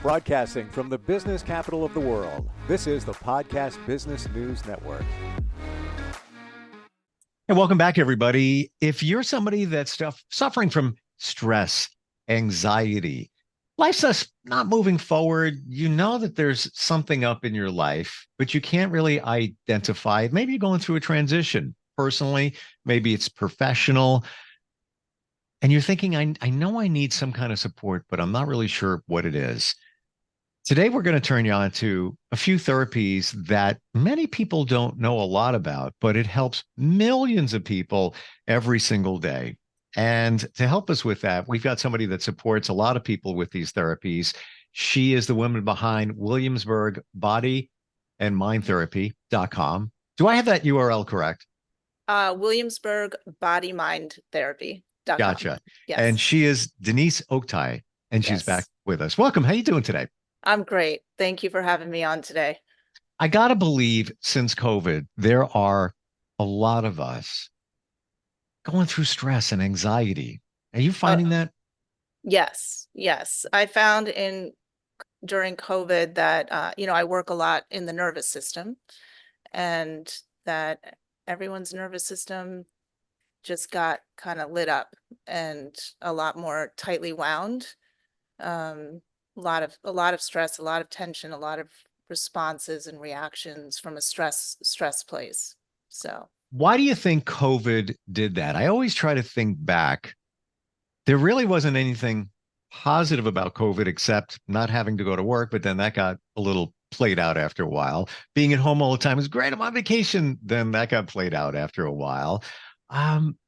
Broadcasting from the business capital of the world, this is the Podcast Business News Network. And welcome back, everybody. If you're somebody that's suffering from stress, anxiety, life's just not moving forward, you know that there's something up in your life, but you can't really identify it. Maybe you're going through a transition personally, maybe it's professional, and you're thinking, I know I need some kind of support, but I'm not really sure what it is. Today, we're going to turn you on to a few therapies that many people don't know a lot about, but it helps millions of people every single day. And to help us with that, we've got somebody that supports a lot of people with these therapies. She is the woman behind Williamsburg Body and Mind Therapy.com. Do I have that URL correct? Williamsburg Body Mind Therapy.com. Gotcha. Yes. And she is Deniz Oktay, and she's back with us. Welcome. How are you doing today? I'm great. Thank you for having me on today. I got to believe since COVID, there are a lot of us going through stress and anxiety. Are you finding that? Yes. I found during COVID that, I work a lot in the nervous system, and that everyone's nervous system just got kind of lit up and a lot more tightly wound. A lot of stress, a lot of tension, a lot of responses and reactions from a stress place. So why do you think COVID did that? I always try to think back. There really wasn't anything positive about COVID except not having to go to work, but then that got a little played out after a while. Being at home all the time was great. I'm on vacation. Then that got played out after a while.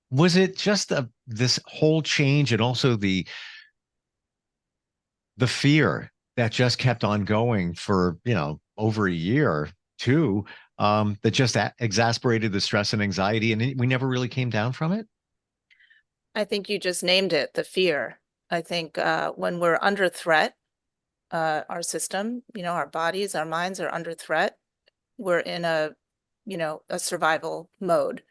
Was it just this whole change and also the fear that just kept on going for, over a year, too, that just exasperated the stress and anxiety, and we never really came down from it? I think you just named it, the fear. I think when we're under threat, our system, our bodies, our minds are under threat. We're in a survival mode.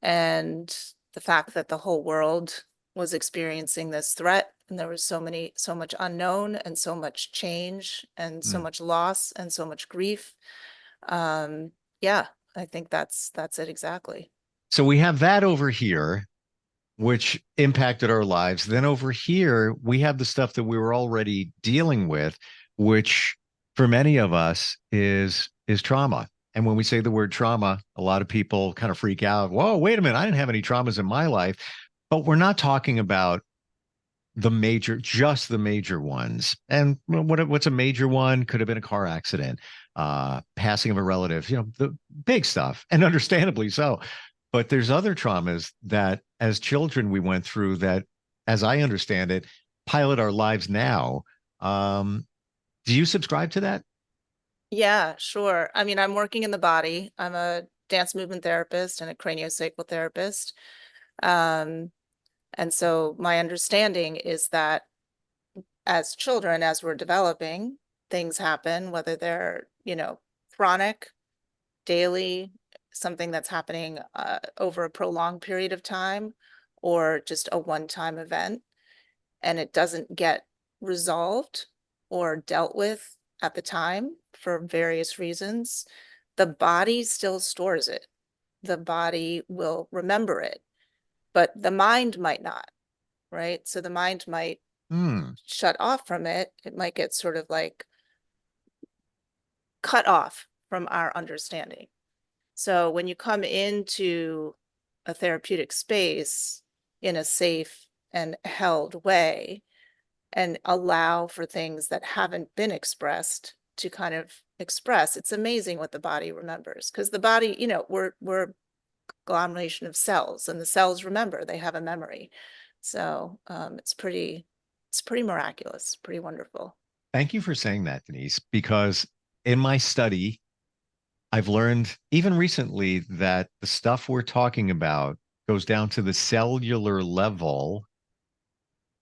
And the fact that the whole world was experiencing this threat, and there was so much unknown and so much change and so much loss and so much grief. I think that's it exactly. So we have that over here, which impacted our lives. Then over here, we have the stuff that we were already dealing with, which for many of us is trauma. And when we say the word trauma, a lot of people kind of freak out. Whoa, wait a minute. I didn't have any traumas in my life. But we're not talking about just the major ones. And what's a major one? Could have been a car accident, passing of a relative, the big stuff, and understandably so. But there's other traumas that as children we went through that, as I understand it, pilot our lives now. Do you subscribe to that? Yeah, sure. I mean, I'm working in the body. I'm a dance movement therapist and a craniosacral therapist. And so my understanding is that as children, as we're developing, things happen, whether they're, chronic, daily, something that's happening over a prolonged period of time, or just a one-time event, and it doesn't get resolved or dealt with at the time for various reasons, the body still stores it. The body will remember it, but the mind might not, right? So the mind might shut off from it. It might get sort of like cut off from our understanding. So when you come into a therapeutic space in a safe and held way and allow for things that haven't been expressed to kind of express, it's amazing what the body remembers, because the body, we're agglomeration of cells, and the cells remember, they have a memory. So it's pretty miraculous, pretty wonderful. Thank you for saying that, Deniz, because in my study, I've learned even recently that the stuff we're talking about goes down to the cellular level,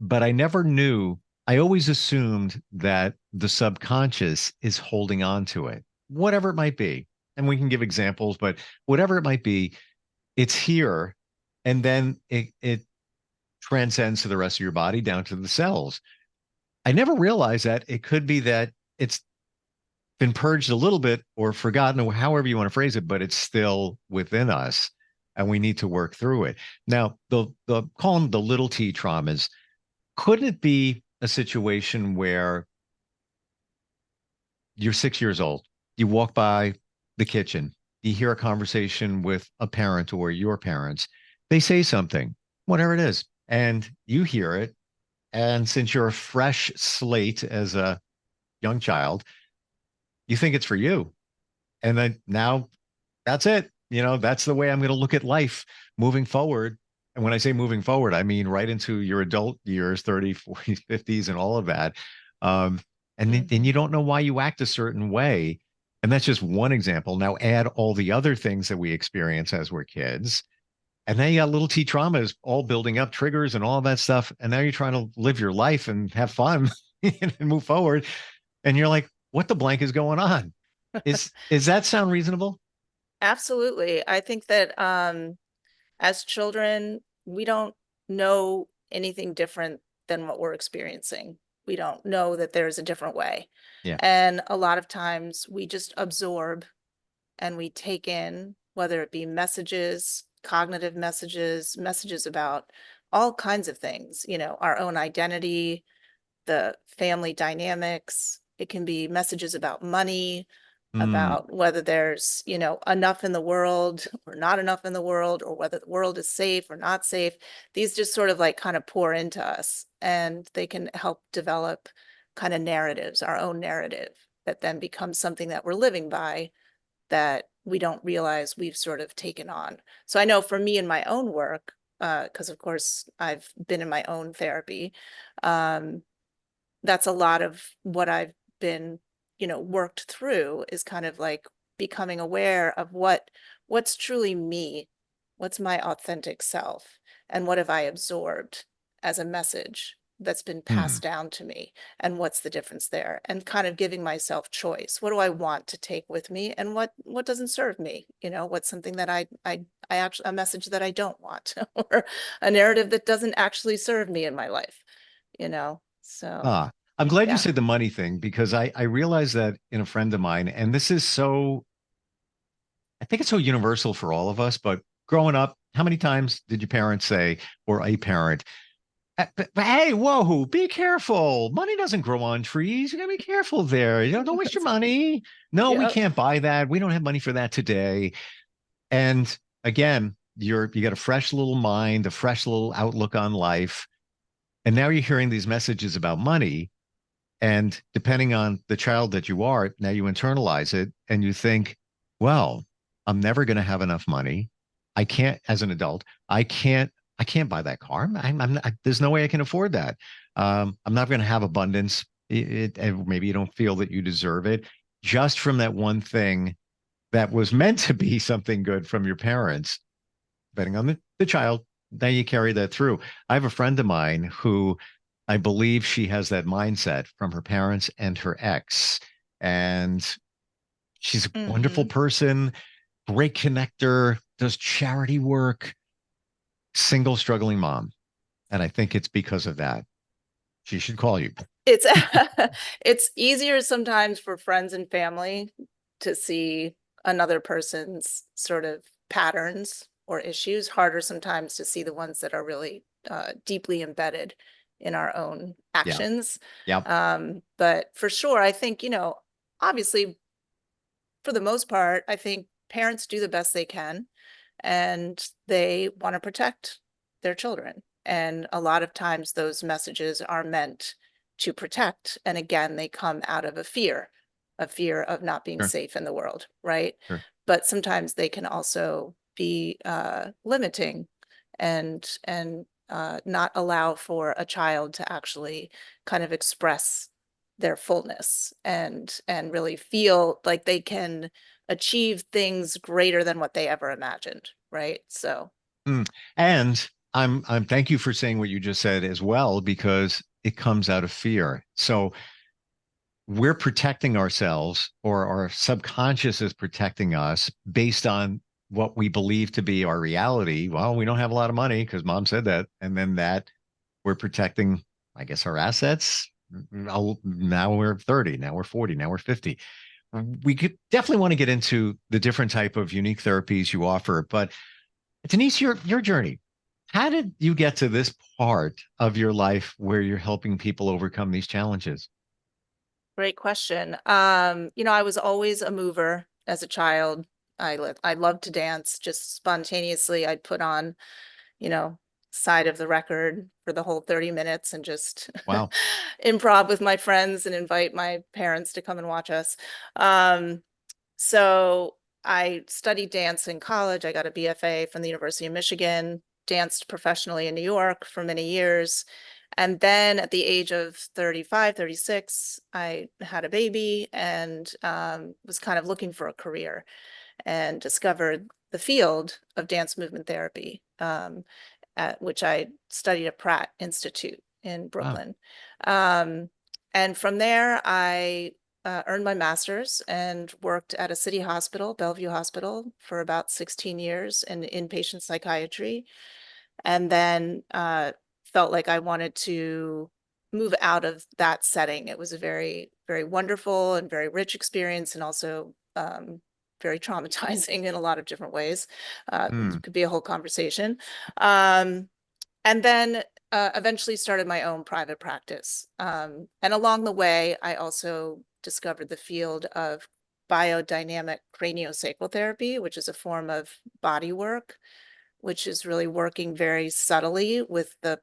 but I never knew. I always assumed that the subconscious is holding on to it, whatever it might be. And we can give examples, but whatever it might be, it's here. And then it transcends to the rest of your body down to the cells. I never realized that it could be that it's been purged a little bit or forgotten, or however you want to phrase it, but it's still within us and we need to work through it. Now, the call them the little T traumas. Couldn't it be a situation where you're 6 years old, you walk by the kitchen, you hear a conversation with a parent or your parents, they say something, whatever it is, and you hear it. And since you're a fresh slate as a young child, you think it's for you. And then now that's it. That's the way I'm going to look at life moving forward. And when I say moving forward, I mean right into your adult years, 30, 40, 50s, and all of that. Um, and you don't know why you act a certain way. And that's just one example. Now add all the other things that we experience as we're kids. And then you got little T traumas all building up, triggers and all that stuff. And now you're trying to live your life and have fun and move forward. And you're like, what the blank is going on? Is that sound reasonable? Absolutely. I think that as children, we don't know anything different than what we're experiencing. We don't know that there's a different way. Yeah. And a lot of times we just absorb and we take in, whether it be messages, cognitive messages, messages about all kinds of things, our own identity, the family dynamics. It can be messages about money, Mm, about whether there's, enough in the world or not enough in the world, or whether the world is safe or not safe. These just sort of like kind of pour into us, and they can help develop kind of narratives, our own narrative, that then becomes something that we're living by, that we don't realize we've sort of taken on. So I know for me in my own work, because of course I've been in my own therapy, that's a lot of what I've been, worked through, is kind of like becoming aware of what's truly me, what's my authentic self, and what have I absorbed as a message that's been hmm. passed down to me, and what's the difference there, and kind of giving myself choice. What do I want to take with me, and what doesn't serve me? What's something that I actually, a message that I don't want, or a narrative that doesn't actually serve me in my life, so I'm glad you yeah. said the money thing because I realized that in a friend of mine, and this is so, I think it's so universal for all of us, but growing up, how many times did your parents say, or a parent, Hey, whoa, be careful. Money doesn't grow on trees. You gotta be careful there. Don't waste your money. No, we Yep. can't buy that. We don't have money for that today." And again, you got a fresh little mind, a fresh little outlook on life. And now you're hearing these messages about money. And depending on the child that you are, now you internalize it and you think, well, I'm never going to have enough money. I can't, as an adult, I can't buy that car. There's no way I can afford that. I'm not going to have abundance. And maybe you don't feel that you deserve it just from that one thing that was meant to be something good from your parents, depending on the child. Now you carry that through. I have a friend of mine who I believe she has that mindset from her parents and her ex. And she's a wonderful Hmm. person, great connector, does charity work, single struggling mom. And I think it's because of that. She should call you. It's it's easier sometimes for friends and family to see another person's sort of patterns or issues, harder sometimes to see the ones that are really deeply embedded in our own Yeah. actions. Yep. But for sure, I think, obviously, for the most part, I think parents do the best they can, and they want to protect their children. And a lot of times those messages are meant to protect. And again, they come out of a fear of not being Sure. safe in the world, right? Sure. But sometimes they can also be limiting, and not allow for a child to actually kind of express their fullness, and really feel like they can achieve things greater than what they ever imagined, right? So Mm. And I'm thank you for saying what you just said as well, because it comes out of fear. So we're protecting ourselves, or our subconscious is protecting us based on what we believe to be our reality. Well, we don't have a lot of money because mom said that. And then that we're protecting, I guess, our assets, Now we're 30, now we're 40, now we're 50. We could definitely want to get into the different type of unique therapies you offer, but Denise, your journey, how did you get to this part of your life where you're helping people overcome these challenges? Great question. I was always a mover as a child. I loved to dance just spontaneously. I'd put on, you know, side of the record for the whole 30 minutes and just Wow. improv with my friends and invite my parents to come and watch us. So I studied dance in college. I got a BFA from the University of Michigan, danced professionally in New York for many years. And then at the age of 35, 36, I had a baby and was kind of looking for a career and discovered the field of dance movement therapy, at which I studied at Pratt Institute in Wow. Brooklyn. And from there, I earned my master's and worked at a city hospital, Bellevue Hospital, for about 16 years in inpatient psychiatry. And then felt like I wanted to move out of that setting. It was a very, very wonderful and very rich experience, and also very traumatizing in a lot of different ways. Hmm. Could be a whole conversation. Um, and then eventually started my own private practice. And along the way, I also discovered the field of biodynamic craniosacral therapy, which is a form of body work, which is really working very subtly with the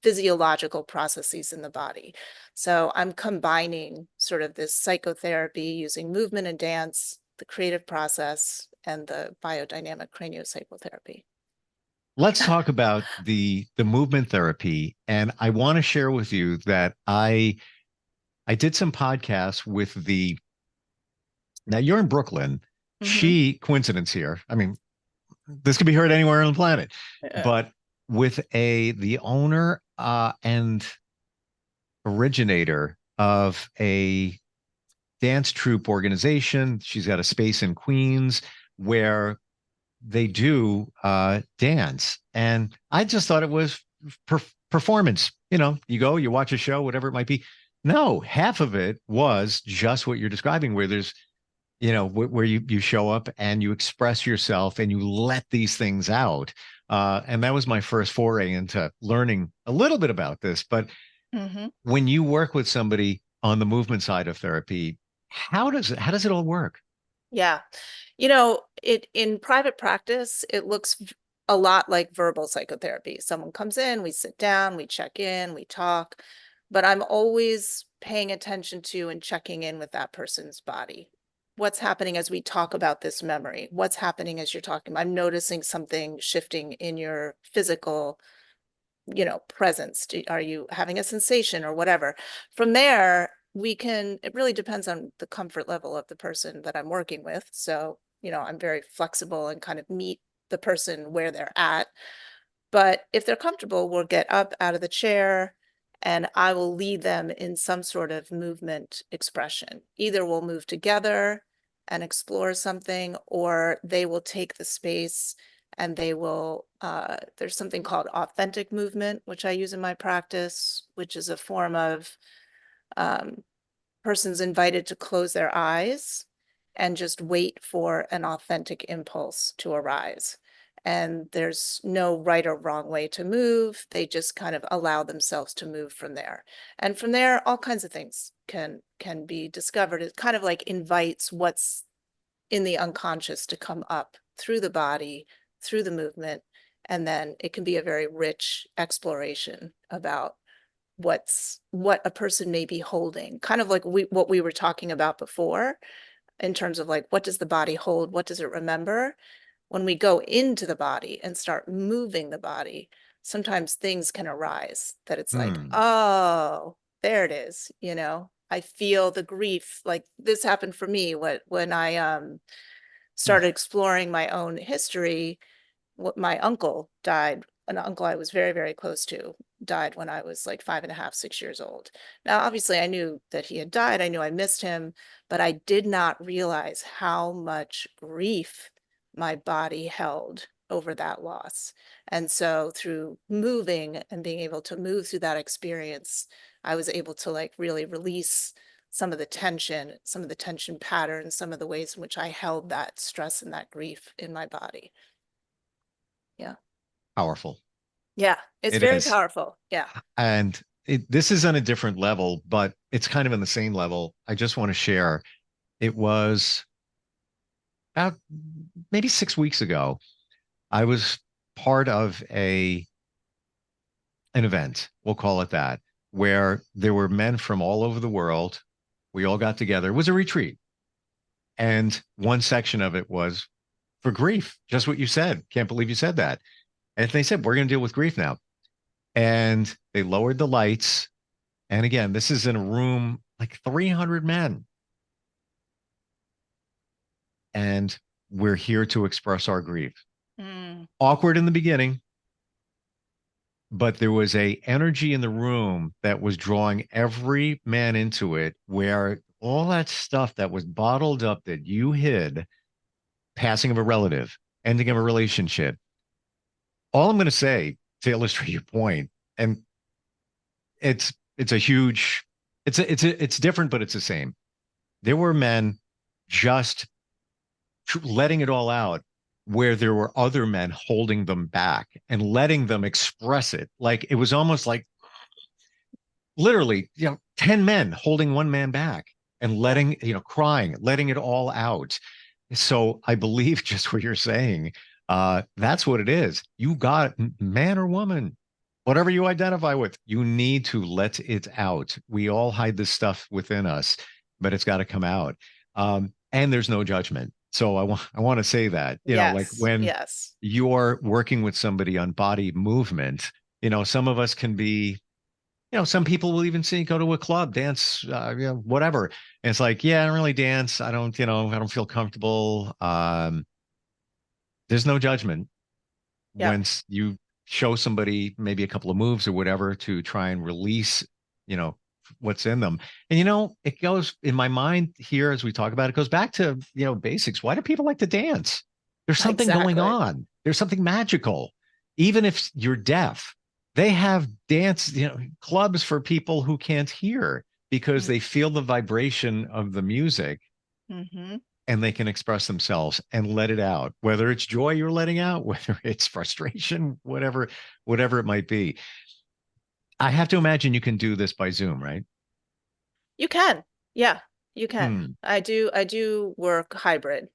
physiological processes in the body. So I'm combining sort of this psychotherapy using movement and dance, the creative process, and the biodynamic craniosacral therapy. Let's talk about the movement therapy. And I want to share with you that I did some podcasts with the now you're in Brooklyn. Mhm. She coincidence here. I mean, this could be heard anywhere on the planet, Yeah. but with the owner and originator of a dance troupe organization. She's got a space in Queens where they do dance. And I just thought it was performance. You know, you go, you watch a show, whatever it might be. No, half of it was just what you're describing, where there's, where you show up and you express yourself and you let these things out. And that was my first foray into learning a little bit about this. But Mhm. when you work with somebody on the movement side of therapy, how does it all work? Yeah. It in private practice, it looks a lot like verbal psychotherapy. Someone comes in, we sit down, we check in, we talk, but I'm always paying attention to and checking in with that person's body. What's happening as we talk about this memory? What's happening as you're talking? I'm noticing something shifting in your physical, presence. Are you having a sensation or whatever? From there, it really depends on the comfort level of the person that I'm working with. So, I'm very flexible and kind of meet the person where they're at. But if they're comfortable, we'll get up out of the chair and I will lead them in some sort of movement expression. Either we'll move together and explore something, or they will take the space and they will, there's something called authentic movement, which I use in my practice, which is a form of um, person's invited to close their eyes and just wait for an authentic impulse to arise. And there's no right or wrong way to move. They just kind of allow themselves to move from there. And from there, all kinds of things can be discovered. It kind of like invites what's in the unconscious to come up through the body, through the movement. And then it can be a very rich exploration about what a person may be holding, kind of like what we were talking about before, in terms of like, what does the body hold, what does it remember? When we go into the body and start moving the body, sometimes things can arise that it's like, Hmm. oh, there it is. I feel the grief. Like this happened for me when I started exploring my own history. What my uncle died, an uncle I was very, very close to, died when I was like 5.5, 6 years old. Now, obviously, I knew that he had died. I knew I missed him, but I did not realize how much grief my body held over that loss. And so through moving and being able to move through that experience, I was able to like really release some of the tension patterns, some of the ways in which I held that stress and that grief in my body. Yeah. Powerful. Yeah. It's It very is. powerful. Yeah. And this is on a different level, but it's kind of in the same level. I just want to share. It was about maybe 6 weeks ago. I was part of an event, we'll call it that, where there were men from all over the world. We all got together. It was a retreat. And one section of it was for grief, just what you said. Can't believe you said that. And they said, we're going to deal with grief now. And they lowered the lights. And again, this is in a room like 300 men. And we're here to express our grief. Mm. Awkward in the beginning, but there was a energy in the room that was drawing every man into it, where all that stuff that was bottled up that you hid, passing of a relative, ending of a relationship. All I'm going to say to illustrate your point, and it's a huge, it's different, but it's the same. There were men just letting it all out, where there were other men holding them back and letting them express it. Like it was almost like literally, 10 men holding one man back and letting, crying, letting it all out. So I believe just what you're saying, that's what it is. You got, man or woman, whatever you identify with, you need to let it out. We all hide this stuff within us, but it's got to come out. And there's no judgment. So I want to say that, like Yes. when Yes. you're working with somebody on body movement, some of us can be, some people will even go to a club, dance, whatever. And it's like, yeah, I don't really dance. I don't feel comfortable. There's no judgment Yeah. when you show somebody maybe a couple of moves or whatever to try and release, what's in them. And, it goes in my mind here as we talk about it, goes back to, basics. Why do people like to dance? There's something going Exactly. on. There's something magical. Even if you're deaf, they have dance, clubs for people who can't hear because they feel the vibration of the music. Mm-hmm. And they can express themselves and let it out, whether it's joy you're letting out, whether it's frustration, whatever it might be. I have to imagine you can do this by Zoom, right? You can. Yeah, you can. Hmm. I do work hybrid.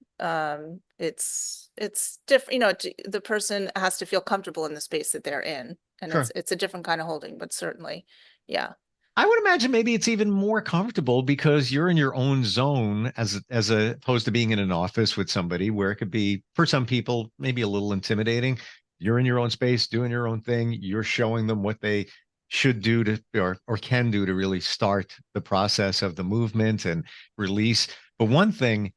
It's different, the person has to feel comfortable in the space that they're in, and Sure. it's a different kind of holding, but certainly, yeah. I would imagine maybe it's even more comfortable because you're in your own zone as opposed to being in an office with somebody where it could be, for some people, maybe a little intimidating. You're in your own space, doing your own thing. You're showing them what they should do to or can do to really start the process of the movement and release. But one thing,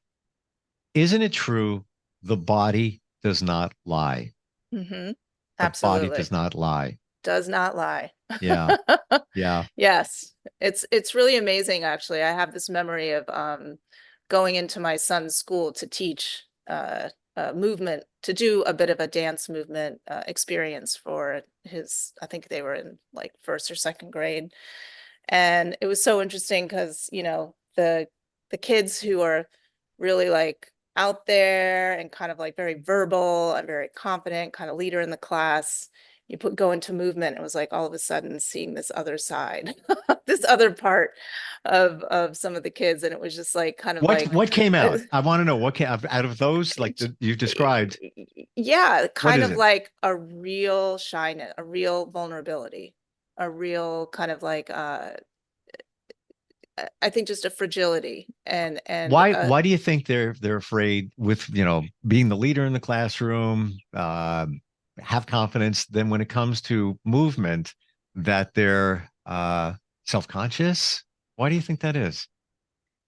isn't it true? The body does not lie. Mm-hmm. The body Absolutely. does not lie. Does not lie. Yeah. Yeah. Yes. It's really amazing, actually. I have this memory of going into my son's school to teach movement, to do a bit of a dance movement experience for his, I think they were in like first or second grade. And it was so interesting because, the kids who are really like out there and kind of like very verbal and very confident, kind of leader in the class, go into movement, it was like all of a sudden seeing this other side, this other part of some of the kids, and it was just like kind of like What came uh, out? I want to know what came out of those, like you've described. yeah, What kind is of it? like a real shyness, a real vulnerability, a real kind of like I think just a fragility and Why do you think they're afraid with, being the leader in the classroom, have confidence, then when it comes to movement that they're self-conscious? Why do you think that is?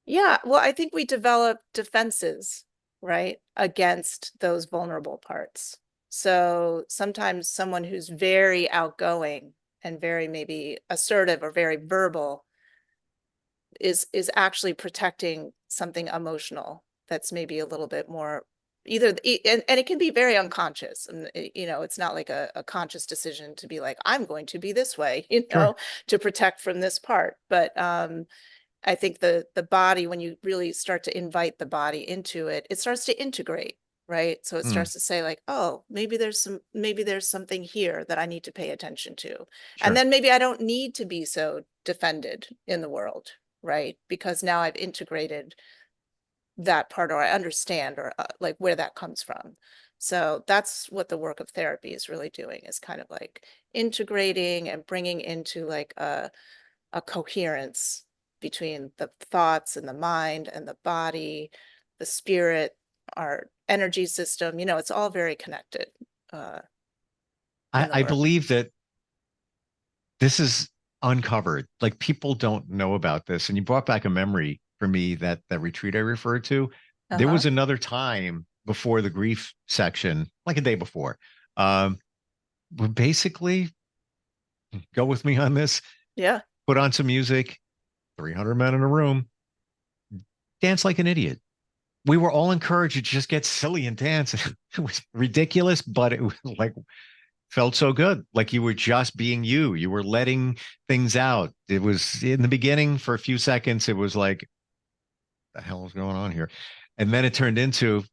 yeah, well, I think we develop defenses, right, against those vulnerable parts. So sometimes someone who's very outgoing and very maybe assertive or very verbal is actually protecting something emotional that's maybe a little bit more and it can be very unconscious, and it's not like a conscious decision to be like, I'm going to be this way, Sure. to protect from this part. But I think the body, when you really start to invite the body into it, it starts to integrate, right? So it Mm, starts to say like, oh, maybe there's something here that I need to pay attention to. And sure. then maybe I don't need to be so defended in the world, right? Because now I've integrated that part, or I understand, or like where that comes from. So that's what the work of therapy is really doing, is kind of like integrating and bringing into like a coherence between the thoughts and the mind and the body, the spirit, our energy system. It's all very connected uh, in the I work. believe that this is uncovered. Like people don't know about this. And you brought back a memory for me, that retreat I referred to. There Uh-huh. was another time before the grief section, like a day before. We basically go with me on this, Yeah. put on some music, 300 men in a room, dance like an idiot. We were all encouraged to just get silly and dance. It was ridiculous, but it was like felt so good. Like you were just being you. You were letting things out. It was in the beginning for a few seconds, it was like, the hell is going on here? And then it turned into,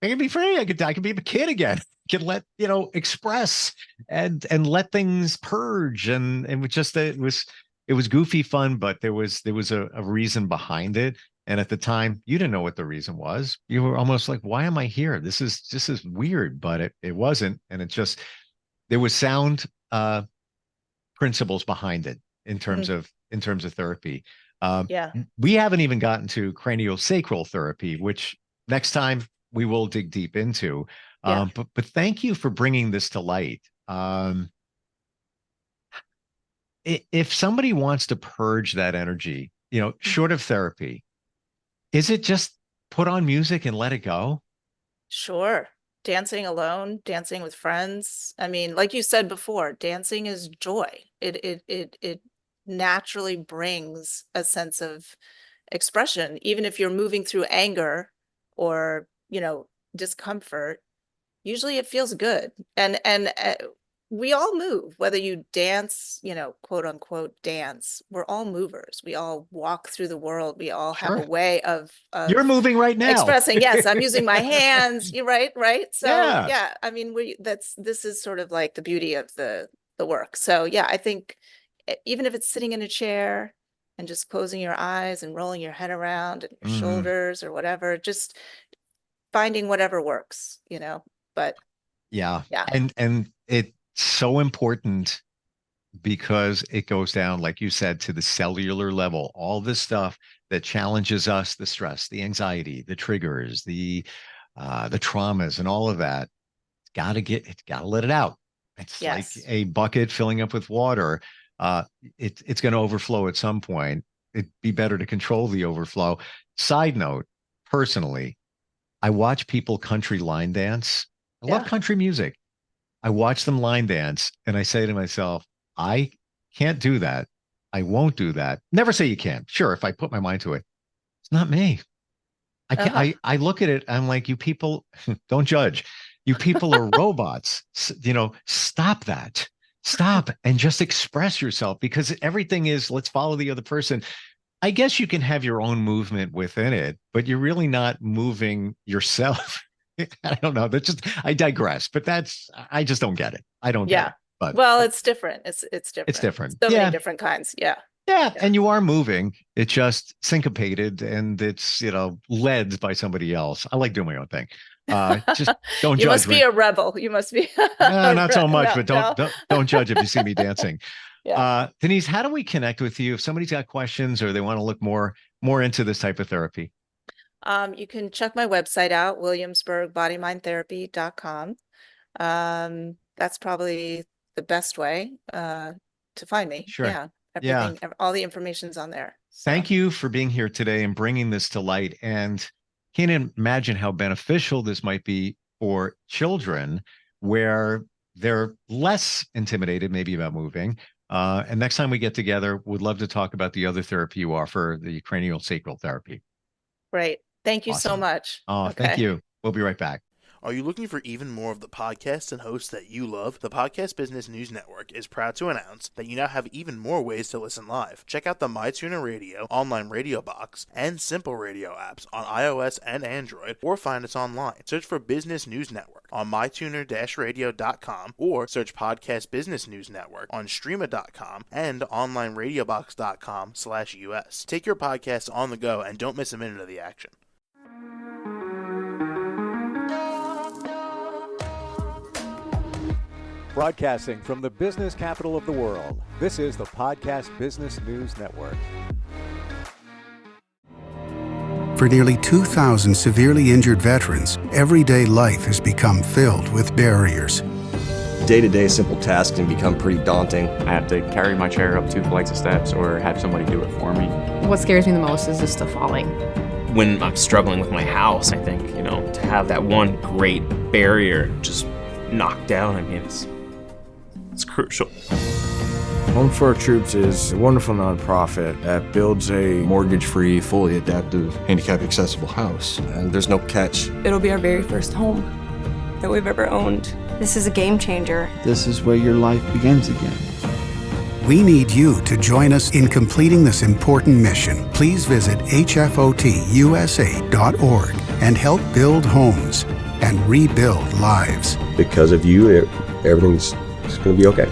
I can be free. I could be a kid again. I can let, express and let things purge. And it was just it was goofy fun, but there was a reason behind it. And at the time, you didn't know what the reason was. You were almost like, why am I here? This is weird, but it wasn't. And it just there was sound principles behind it in terms Mhm. of therapy. Um, Yeah. we haven't even gotten to craniosacral therapy, which next time we will dig deep into. Yeah. But thank you for bringing this to light. If somebody wants to purge that energy, Mhm. short of therapy, is it just put on music and let it go? Sure. Dancing alone, dancing with friends. I mean, like you said before, dancing is joy. It naturally brings a sense of expression, even if you're moving through anger or, discomfort. Usually it feels good. And we all move, whether you dance, quote unquote dance. We're all movers. We all walk through the world. We all have a Sure. way of You're moving right now. expressing. Yes, I'm using my hands. You're right, right. So Yeah. yeah, I mean, this is sort of like the beauty of the work. So yeah, I think even if it's sitting in a chair and just closing your eyes and rolling your head around and your Mhm. shoulders or whatever, just finding whatever works, but Yeah. yeah. And it's so important because it goes down, like you said, to the cellular level. All this stuff that challenges us, the stress, the anxiety, the triggers, the traumas, and all of that. It's gotta let it out. It's like Yes. a bucket filling up with water. Uh, it's going to overflow at some point. It'd be better to control the overflow. Side note, personally, I watch people country line dance. I love Yeah. country music. I watch them line dance and I say to myself, I can't do that. I won't do that. Never say you can. Sure, if I put my mind to it, it's not me. I can't. Uh-huh. I look at it. I'm like, you people, don't judge. You people are robots. Stop that. Stop and just express yourself because everything is let's follow the other person. I guess you can have your own movement within it, but you're really not moving yourself. I don't know. I digress, but I just don't get it. I don't get Yeah. it, but Well, it's different. It's it's different. different. So many Yeah. different kinds. Yeah. Yeah. Yeah. And you are moving. It's just syncopated and it's, led by somebody else. I like doing my own thing. Just don't You judge must be me. a rebel. You must be a Not so much, no, but don't, no. don't, don't judge if you see me dancing. Yeah. Denise, how do we connect with you if somebody's got questions or they want to look more into this type of therapy? You can check my website out, williamsburgbodymindtherapy.com. That's probably the best way to find me. Sure. Yeah. Yeah. All the information's on there. So Thank you for being here today and bringing this to light. And can't imagine how beneficial this might be for children where they're less intimidated, maybe about moving. And next time we get together, would love to talk about the other therapy you offer, the cranial sacral therapy. great. Thank you so Awesome. much. Oh, thank Okay. you. We'll be right back. Are you looking for even more of the podcasts and hosts that you love? The Podcast Business News Network is proud to announce that you now have even more ways to listen live. Check out the MyTuner Radio, online radio box, and Simple Radio apps on iOS and Android, or find us online. Search for Business News Network on mytuner-radio.com, or search Podcast Business News Network on streama.com and onlineradiobox.com/US. Take your podcast on the go and don't miss a minute of the action. Broadcasting from the business capital of the world, this is the Podcast Business News Network. For nearly 2,000 severely injured veterans, everyday life has become filled with barriers. Day-to-day simple tasks can become pretty daunting. I have to carry my chair up 2 flights of steps or have somebody do it for me. What scares me the most is just the falling. When I'm struggling with my house, I think, to have that one great barrier just knocked down, it's crucial. Home for Our Troops is a wonderful nonprofit that builds a Mortgage-free, fully adaptive, handicap-accessible house. And there's no catch. It'll be our very first home that we've ever owned. This is a game changer. This is where your life begins again. We need you to join us in completing this important mission. Please visit hfotusa.org and help build homes and rebuild lives. Because of you, everything's going to be okay.